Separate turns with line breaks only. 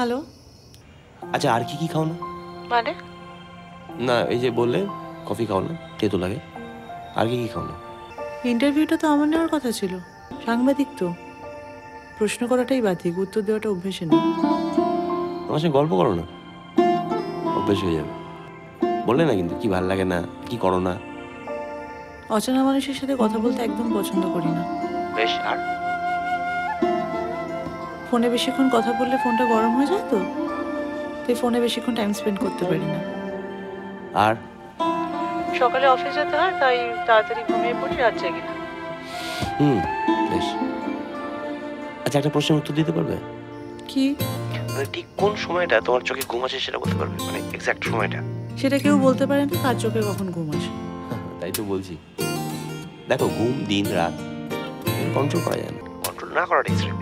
Hello.
আচ্ছা আর কি খাও না?
মানে?
না এই যে বললে কফি খাও না, তেতো লাগে। আর কি খাও না?
ইন্টারভিউটা তো আমার নেওয়ার কথা ছিল, সাংবাদিক তো। প্রশ্ন করাটাই বাতিক, উত্তর দেওয়াটা অভ্যেসে নেই।
আমার সঙ্গে গল্প করো না, অভ্যেস হয়ে যাবে। বললে না কিন্তু কি ভালো লাগে না, কি করো না।
অচেনা মানুষের সাথে কথা বলতে একদম পছন্দ করি না।
বেশ, আর
ফোনে বেশিক্ষণ কথা বললে ফোনটা গরম হয়ে যায় তো, তাই ফোনে বেশিক্ষণ টাইম স্পেন্ড করতে পারি না।
আর
সকালে অফিস যেতে হয়, তাই তাড়াতাড়ি ঘুমিয়ে পড়ি, রাত জাগি না।
বেশ। আচ্ছা একটা প্রশ্নের উত্তর দিতে পারবে?
কি?
মানে ঠিক কোন সময়টা তোমার চোখে ঘুম আসে সেটা বলতে পারবে, মানে এক্সাক্ট সময়টা?
সেটা কেউ বলতে পারে না কার চোখে কখন ঘুম আসে।
তাই তো বলছি। দেখো ঘুম দিন রাত কন্ট্রোল করা যায় না, কন্ট্রোল না করাটাই শ্রেয়।